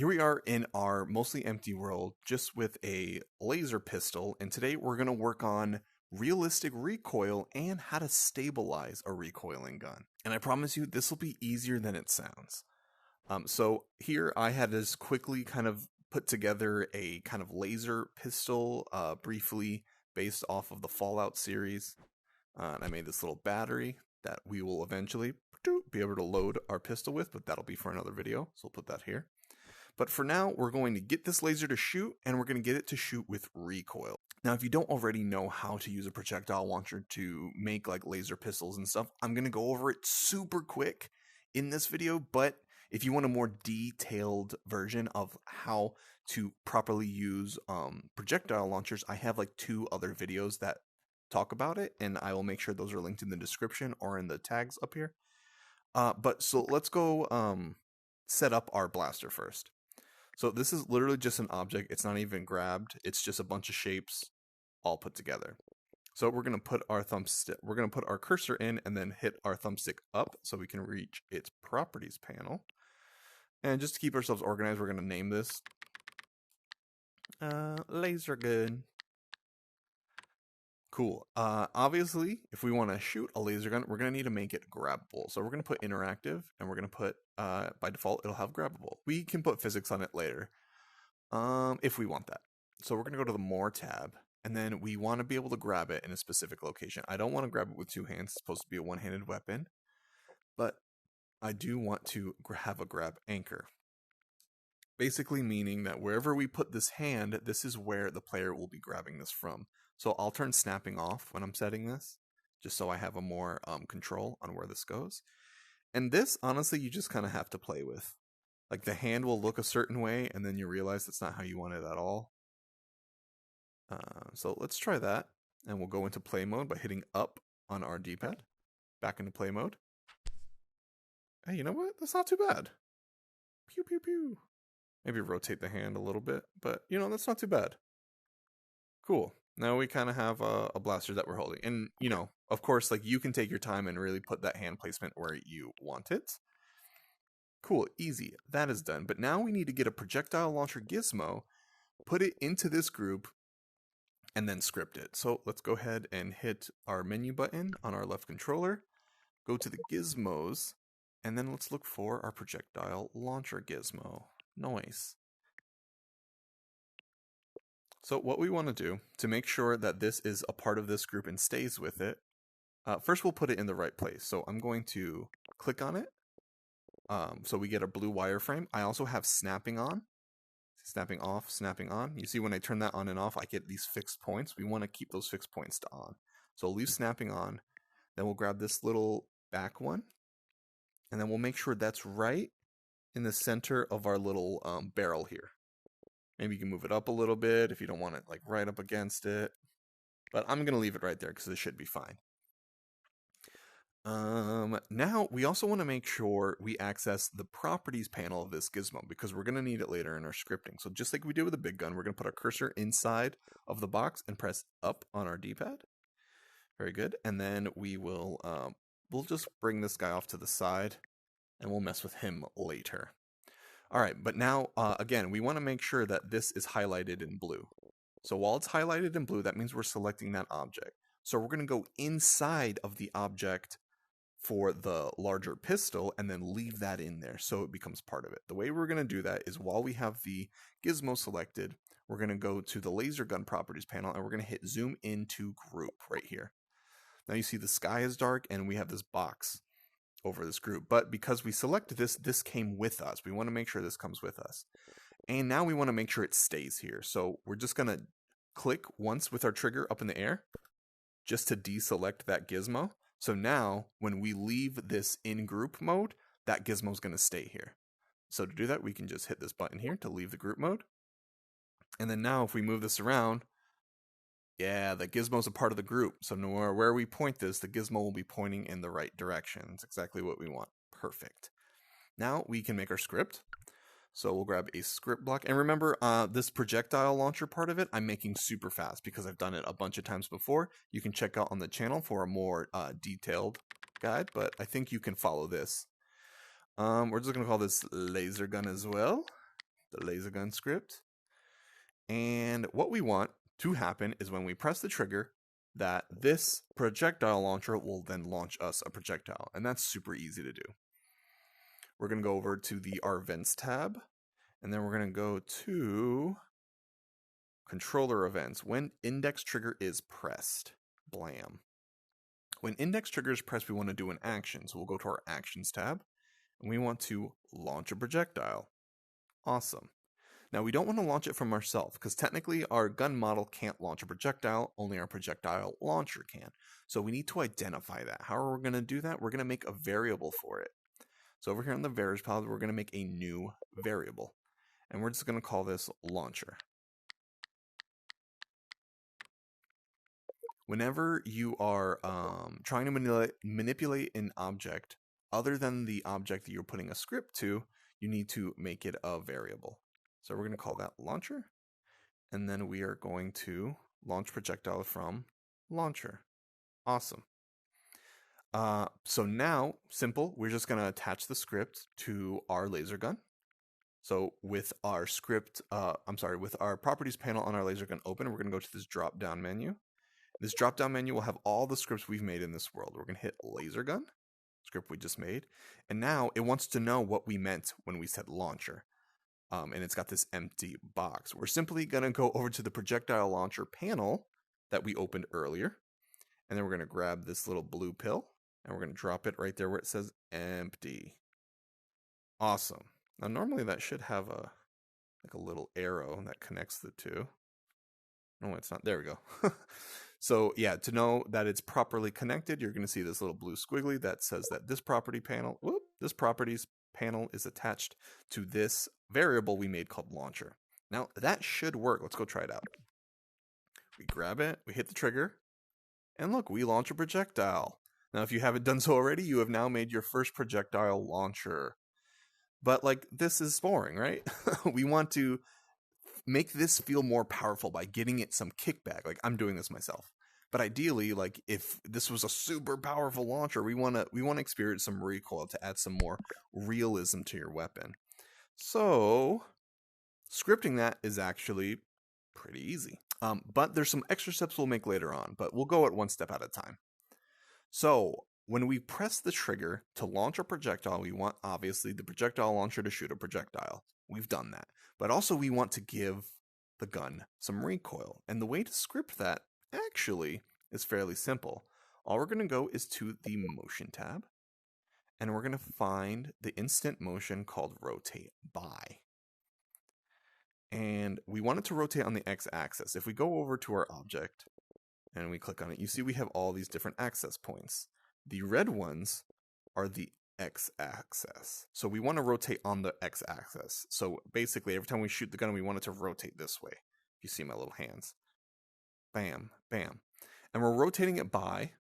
Here we are in our mostly empty world, just with a laser pistol, and today we're going to work on realistic recoil and how to stabilize a recoiling gun. And I promise you, this will be easier than it sounds. So here I had to quickly kind of put together a kind of laser pistol, briefly based off of the Fallout series. And I made this little battery that we will eventually be able to load our pistol with, but that'll be for another video, so we'll put that here. But for now, we're going to get this laser to shoot, and we're going to get it to shoot with recoil. Now, if you don't already know how to use a projectile launcher to make like laser pistols and stuff, I'm going to go over it super quick in this video, but if you want a more detailed version of how to properly use projectile launchers, I have like 2 other videos that talk about it, and I will make sure those are linked in the description or in the tags up here. So let's go set up our blaster first. So this is literally just an object. It's not even grabbed. It's just a bunch of shapes all put together. So we're gonna put our cursor in and then hit our thumbstick up so we can reach its properties panel. And just to keep ourselves organized, we're gonna name this laser gun. Cool. Obviously, if we want to shoot a laser gun, we're going to need to make it grabbable. So we're going to put interactive, and we're going to put, by default, it'll have grabbable. We can put physics on it later, if we want that. So we're going to go to the More tab, and then we want to be able to grab it in a specific location. I don't want to grab it with 2 hands. It's supposed to be a one-handed weapon, but I do want to have a grab anchor. Basically meaning that wherever we put this hand, this is where the player will be grabbing this from. So I'll turn snapping off when I'm setting this, just so I have a more control on where this goes. And this, honestly, you just kind of have to play with. Like the hand will look a certain way, and then you realize that's not how you want it at all. So let's try that, and we'll go into play mode by hitting up on our D-pad. Back into play mode. Hey, you know what? That's not too bad. Pew, pew, pew. Maybe rotate the hand a little bit, but you know, that's not too bad. Cool. Now we kind of have a blaster that we're holding. And, you know, of course, like you can take your time and really put that hand placement where you want it. Cool, easy. That is done. But now we need to get a projectile launcher gizmo, put it into this group, and then script it. So let's go ahead and hit our menu button on our left controller, go to the gizmos, and then let's look for our projectile launcher gizmo. Nice. So what we want to do to make sure that this is a part of this group and stays with it, first we'll put it in the right place. So I'm going to click on it so we get a blue wireframe. I also have snapping on, snapping off, snapping on. You see when I turn that on and off, I get these fixed points. We want to keep those fixed points to on. So I'll leave snapping on, then we'll grab this little back one, and then we'll make sure that's right in the center of our little barrel here. Maybe you can move it up a little bit if you don't want it like right up against it. But I'm going to leave it right there because it should be fine. Now, we also want to make sure we access the properties panel of this gizmo because we're going to need it later in our scripting. So just like we did with the big gun, we're going to put our cursor inside of the box and press up on our D-pad. Very good. And then we will we'll just bring this guy off to the side and we'll mess with him later. All right, but now, again, we want to make sure that this is highlighted in blue. So while it's highlighted in blue, that means we're selecting that object. So we're going to go inside of the object for the larger pistol and then leave that in there so it becomes part of it. The way we're going to do that is while we have the gizmo selected, we're going to go to the laser gun properties panel and we're going to hit zoom into group right here. Now you see the sky is dark and we have this box over this group, but because we selected this came with us. We want to make sure this comes with us. And now we want to make sure it stays here. So we're just going to click once with our trigger up in the air just to deselect that gizmo. So now when we leave this in group mode, that gizmo is going to stay here. So to do that, we can just hit this button here to leave the group mode. And then now if we move this around, yeah, the gizmo is a part of the group. So no matter where we point this, the gizmo will be pointing in the right direction. It's exactly what we want. Perfect. Now we can make our script. So we'll grab a script block. And remember, this projectile launcher part of it, I'm making super fast because I've done it a bunch of times before. You can check out on the channel for a more detailed guide, but I think you can follow this. We're just going to call this laser gun as well. the laser gun script. And what we want to happen is when we press the trigger, that this projectile launcher will then launch us a projectile. And that's super easy to do. We're going to go over to the Our Events tab, and then we're going to go to Controller Events. When index trigger is pressed, blam. When index trigger is pressed, we want to do an action. So we'll go to our Actions tab, and we want to launch a projectile. Awesome. Now we don't want to launch it from ourselves, because technically our gun model can't launch a projectile, only our projectile launcher can. So we need to identify that. How are we going to do that? We're going to make a variable for it. So over here on the variables palette, we're going to make a new variable. And we're just going to call this launcher. Whenever you are trying to manipulate an object other than the object that you're putting a script to, you need to make it a variable. So we're going to call that launcher. And then we are going to launch projectile from launcher. Awesome. So now, simple, we're just going to attach the script to our laser gun. So with our script, with our properties panel on our laser gun open, we're going to go to this drop down menu. This drop down menu will have all the scripts we've made in this world. We're going to hit laser gun, script we just made. And now it wants to know what we meant when we said launcher. And it's got this empty box. We're simply going to go over to the projectile launcher panel that we opened earlier. And then we're going to grab this little blue pill and we're going to drop it right there where it says empty. Awesome. Now normally that should have a little arrow that connects the two. No, it's not. There we go. So yeah, to know that it's properly connected, you're going to see this little blue squiggly that says that this properties panel is attached to this variable we made called launcher. Now that should work. Let's go try it out. We grab it, we hit the trigger, and look, we launch a projectile. Now if you haven't done so already, you have now made your first projectile launcher. But like, this is boring, right? We want to make this feel more powerful by getting it some kickback. Like, I'm doing this myself. But ideally, like, if this was a super powerful launcher, we want to experience some recoil to add some more realism to your weapon. So scripting that is actually pretty easy. But there's some extra steps we'll make later on, but we'll go at one step at a time. So when we press the trigger to launch a projectile, we want, obviously, the projectile launcher to shoot a projectile. We've done that. But also we want to give the gun some recoil. And the way to script that actually is fairly simple. All we're going to go is to the motion tab. And we're going to find the instant motion called rotate by. And we want it to rotate on the x-axis. If we go over to our object and we click on it, you see we have all these different access points. The red ones are the x-axis. So we want to rotate on the x-axis. So basically, every time we shoot the gun, we want it to rotate this way. You see my little hands. Bam, bam. And we're rotating it by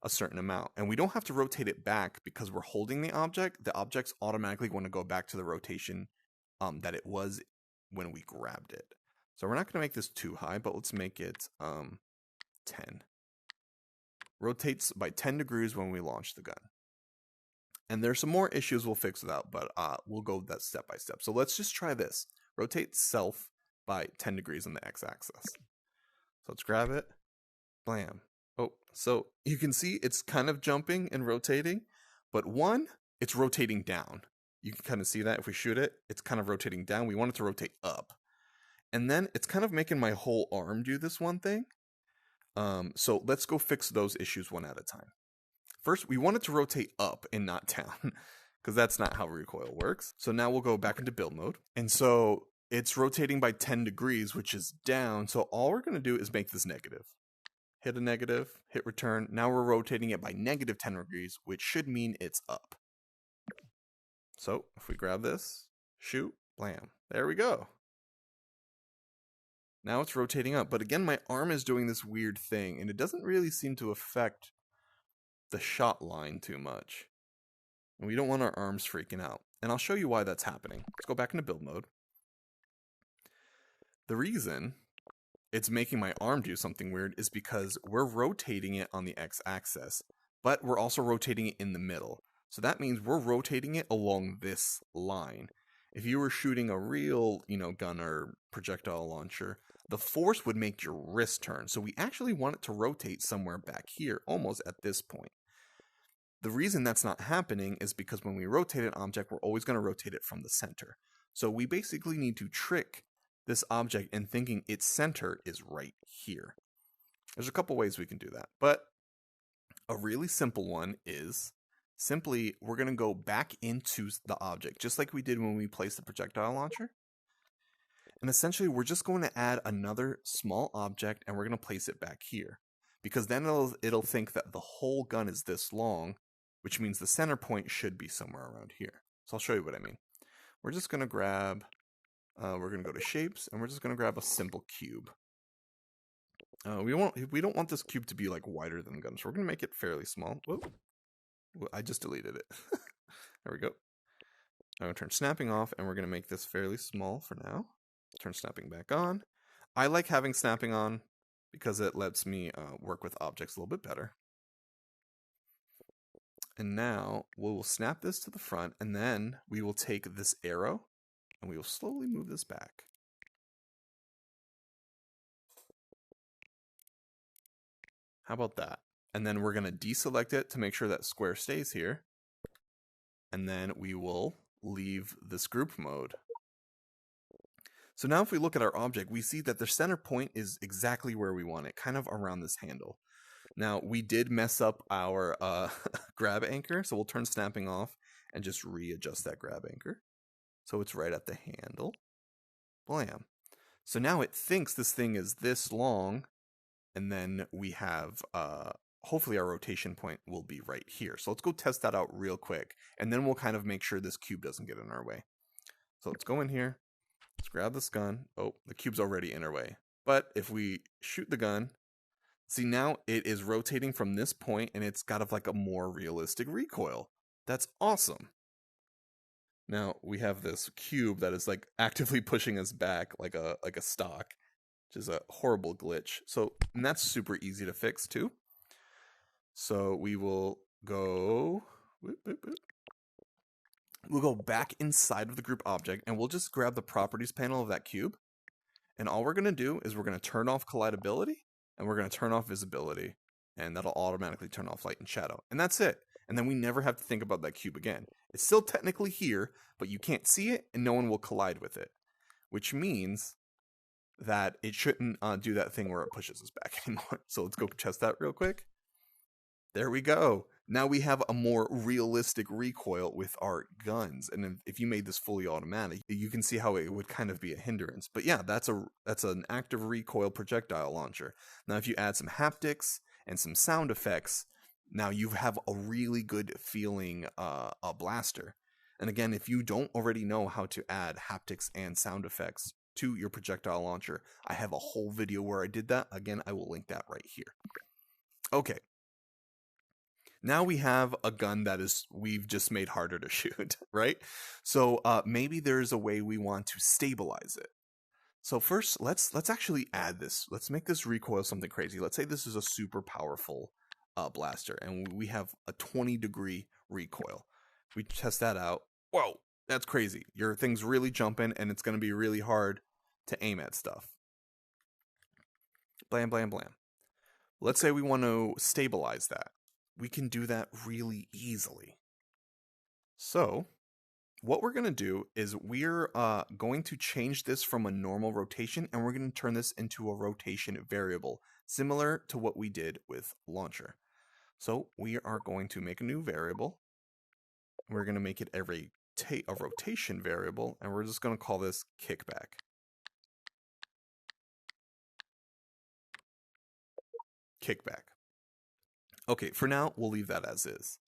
a certain amount. And we don't have to rotate it back because we're holding the object. The object's automatically going to go back to the rotation that it was when we grabbed it. So we're not going to make this too high, but let's make it 10. Rotates by 10 degrees when we launch the gun. And there's some more issues we'll fix without, but we'll go that step by step. So let's just try this. Rotate self by 10 degrees on the x-axis. So let's grab it. Blam. Oh, so you can see it's kind of jumping and rotating, but one, it's rotating down. You can kind of see that if we shoot it, it's kind of rotating down. We want it to rotate up. And then it's kind of making my whole arm do this one thing. So let's go fix those issues one at a time. First, we want it to rotate up and not down, because that's not how recoil works. So now we'll go back into build mode. And so it's rotating by 10 degrees, which is down. So all we're going to do is make this negative. Hit a negative, hit return. Now we're rotating it by negative 10 degrees, which should mean it's up. So if we grab this, shoot, blam, there we go. Now it's rotating up, but again, my arm is doing this weird thing, and it doesn't really seem to affect the shot line too much. And we don't want our arms freaking out. And I'll show you why that's happening. Let's go back into build mode. The reason it's making my arm do something weird is because we're rotating it on the x-axis, but we're also rotating it in the middle. So that means we're rotating it along this line. If you were shooting a real, gun or projectile launcher, the force would make your wrist turn. So we actually want it to rotate somewhere back here, almost at this point. The reason that's not happening is because when we rotate an object, we're always going to rotate it from the center. So we basically need to trick this object in thinking its center is right here. There's a couple ways we can do that, but a really simple one is simply we're going to go back into the object, just like we did when we placed the projectile launcher. And essentially, we're just going to add another small object, and we're going to place it back here. Because then it'll think that the whole gun is this long, which means the center point should be somewhere around here. So I'll show you what I mean. We're just going to grab, we're going to go to shapes, and we're just going to grab a simple cube. We don't want this cube to be like wider than the gun, so we're going to make it fairly small. Whoa. I just deleted it. There we go. I'm going to turn snapping off, and we're going to make this fairly small for now. Turn snapping back on. I like having snapping on because it lets me work with objects a little bit better. And now we will snap this to the front, and then we will take this arrow, and we will slowly move this back. How about that? And then we're going to deselect it to make sure that square stays here. And then we will leave this group mode. So now if we look at our object, we see that the center point is exactly where we want it, kind of around this handle. Now, we did mess up our grab anchor, so we'll turn snapping off and just readjust that grab anchor. So it's right at the handle. Blam. So now it thinks this thing is this long, and then we have, hopefully our rotation point will be right here. So let's go test that out real quick, and then we'll kind of make sure this cube doesn't get in our way. So let's go in here. Let's grab this gun. Oh, the cube's already in our way. But if we shoot the gun, see now it is rotating from this point and it's got like a more realistic recoil. That's awesome. Now we have this cube that is like actively pushing us back like a stock, which is a horrible glitch. So, and that's super easy to fix too. So we will go, we'll go back inside of the group object and we'll just grab the properties panel of that cube. And all we're going to do is we're going to turn off collidability and we're going to turn off visibility, and that'll automatically turn off light and shadow. And that's it. And then we never have to think about that cube again. It's still technically here, but you can't see it and no one will collide with it, which means that it shouldn't do that thing where it pushes us back anymore. So let's go test that real quick. There we go. Now we have a more realistic recoil with our guns. And if you made this fully automatic, you can see how it would kind of be a hindrance. But yeah, that's an active recoil projectile launcher. Now if you add some haptics and some sound effects, now you have a really good feeling a blaster. And again, if you don't already know how to add haptics and sound effects to your projectile launcher, I have a whole video where I did that. Again, I will link that right here. Okay. Now we have a gun that we've just made harder to shoot, right? So maybe there's a way we want to stabilize it. So first, let's actually add this. Let's make this recoil something crazy. Let's say this is a super powerful blaster, and we have a 20-degree recoil. We test that out. Whoa, that's crazy. Your thing's really jumping, and it's going to be really hard to aim at stuff. Blam, blam, blam. Let's say we want to stabilize that. We can do that really easily. So what we're going to do is we're going to change this from a normal rotation, and we're going to turn this into a rotation variable, similar to what we did with launcher. So we are going to make a new variable. We're going to make it a rotation variable, and we're just going to call this kickback. Kickback. Okay, for now, we'll leave that as is.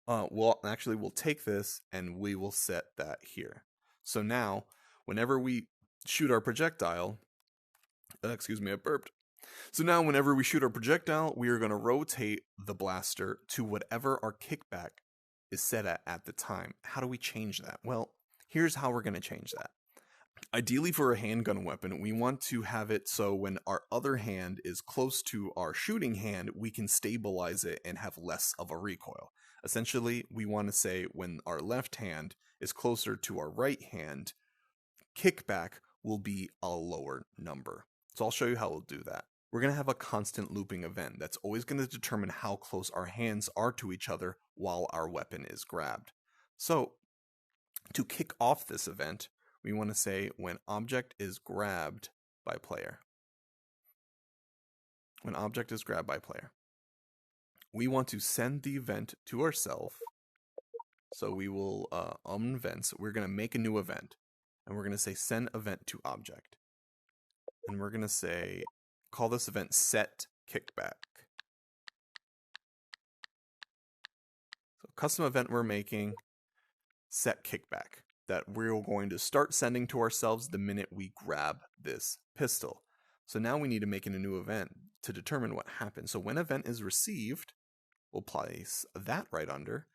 We'll take this and we will set that here. So now, whenever we shoot our projectile, excuse me, I burped. So now, whenever we shoot our projectile, we are going to rotate the blaster to whatever our kickback is set at the time. How do we change that? Well, here's how we're going to change that. Ideally, for a handgun weapon, we want to have it so when our other hand is close to our shooting hand, we can stabilize it and have less of a recoil. Essentially, we want to say when our left hand is closer to our right hand, kickback will be a lower number. So I'll show you how we'll do that. We're going to have a constant looping event that's always going to determine how close our hands are to each other while our weapon is grabbed. So to kick off this event, we want to say when object is grabbed by player. When object is grabbed by player. We want to send the event to ourselves. So we will events. We're going to make a new event. And we're going to say send event to object. And we're going to say, call this event set kickback. So custom event we're making, set kickback, that we're going to start sending to ourselves the minute we grab this pistol. So now we need to make a new event to determine what happens. So when event is received, we'll place that right under.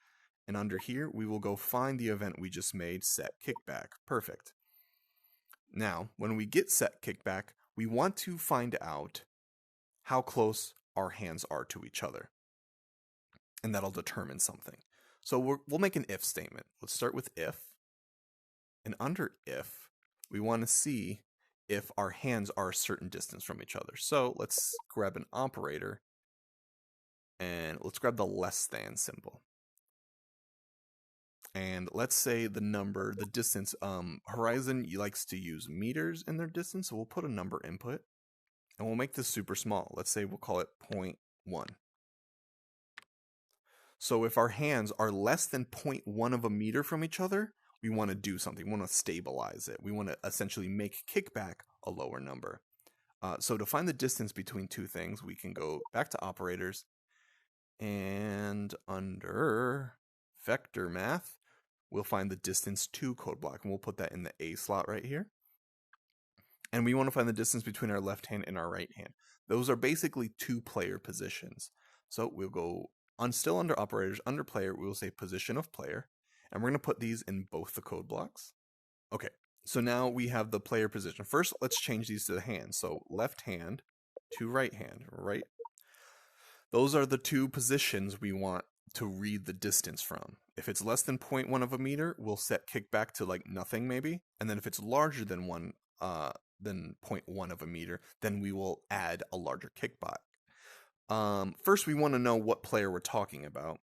And under here, we will go find the event we just made, set kickback. Perfect. Now, when we get set kickback, we want to find out how close our hands are to each other. And that'll determine something. So we'll make an if statement. Let's start with if. And under if, we want to see if our hands are a certain distance from each other. So let's grab an operator. And let's grab the less than symbol. And let's say the number, the distance, Horizon likes to use meters in their distance, so we'll put a number input. And we'll make this super small. Let's say we'll call it 0.1. So if our hands are less than 0.1 of a meter from each other, we want to do something. We want to stabilize it. We want to essentially make kickback a lower number. So to find the distance between two things, we can go back to operators. And under vector math, we'll find the distance to code block, and we'll put that in the A slot right here. And we want to find the distance between our left hand and our right hand. Those are basically two player positions. So we'll go still under operators, under player, we will say position of player, and we're going to put these in both the code blocks. Okay, so now we have the player position. First, let's change these to the hand. So left hand to right hand, right? Those are the two positions we want to read the distance from. If it's less than 0.1 of a meter, we'll set kickback to like nothing maybe. And then if it's larger than 0.1 of a meter, then we will add a larger kickback. First, we want to know what player we're talking about.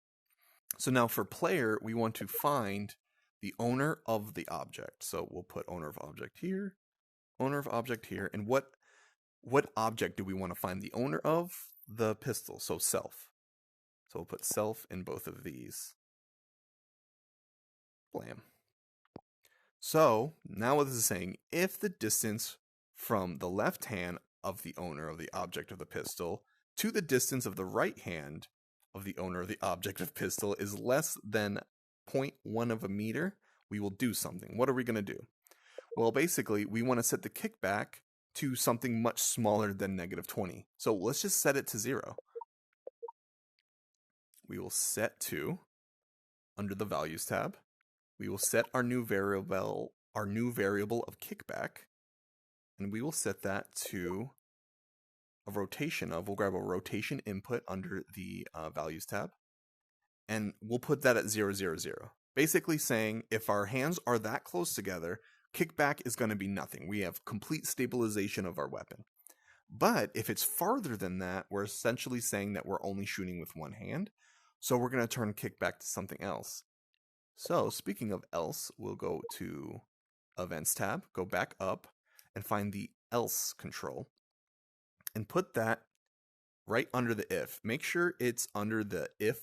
So now for player, we want to find the owner of the object. So we'll put owner of object here, and what object do we want to find the owner of? The pistol, so self. So we'll put self in both of these. Blam. So now what this is saying, if the distance from the left hand of the owner of the object of the pistol to the distance of the right hand of the owner of the object of pistol is less than 0.1 of a meter, we will do something. What are we going to do? Well, basically, we want to set the kickback to something much smaller than -20. So let's just set it to 0. We will set to, under the values tab, we will set our new variable of kickback, and we will set that to a rotation of, we'll grab a rotation input under the values tab, and we'll put that at 0, 0, 0. Basically saying if our hands are that close together, kickback is going to be nothing. We have complete stabilization of our weapon. But if it's farther than that, we're essentially saying that we're only shooting with one hand. So we're going to turn kickback to something else. So speaking of else, we'll go to Events tab, go back up, and find the else control. And put that right under the if. Make sure it's under the if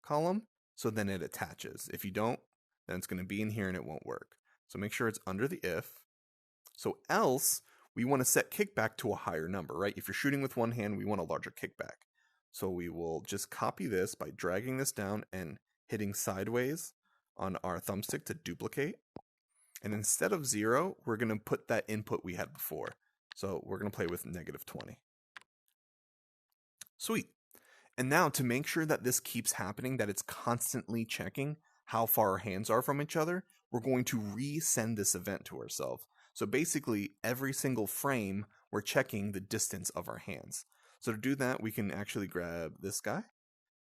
column, so then it attaches. If you don't, then it's going to be in here and it won't work. So make sure it's under the if. So else, we want to set kickback to a higher number, right? If you're shooting with one hand, we want a larger kickback. So we will just copy this by dragging this down and hitting sideways on our thumbstick to duplicate. And instead of 0, we're going to put that input we had before. So we're going to play with -20. Sweet. And now to make sure that this keeps happening, that it's constantly checking how far our hands are from each other, we're going to resend this event to ourselves. So basically, every single frame, we're checking the distance of our hands. So to do that, we can actually grab this guy,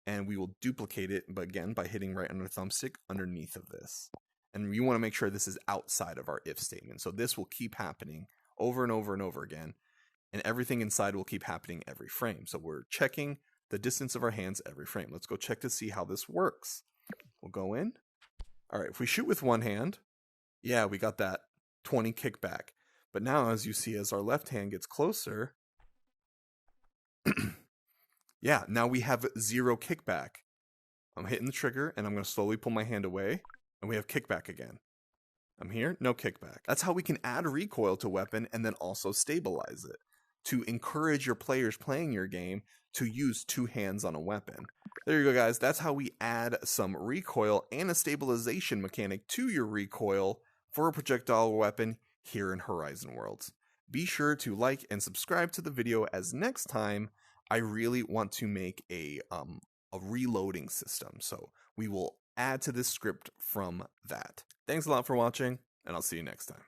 and we will duplicate it, but again, by hitting right under thumbstick underneath of this. And you want to make sure this is outside of our if statement. So this will keep happening over and over and over again. And everything inside will keep happening every frame. So we're checking the distance of our hands every frame. Let's go check to see how this works. We'll go in. All right, if we shoot with one hand, yeah, we got that 20 kickback. But now, as you see, as our left hand gets closer, yeah, now we have 0 kickback. I'm hitting the trigger, and I'm going to slowly pull my hand away, and we have kickback again. I'm here, no kickback. That's how we can add recoil to weapon and then also stabilize it, to encourage your players playing your game to use 2 hands on a weapon. There you go, guys. That's how we add some recoil and a stabilization mechanic to your recoil for a projectile weapon here in Horizon Worlds. Be sure to like and subscribe to the video, as next time I really want to make a reloading system. So we will add to this script from that. Thanks a lot for watching, and I'll see you next time.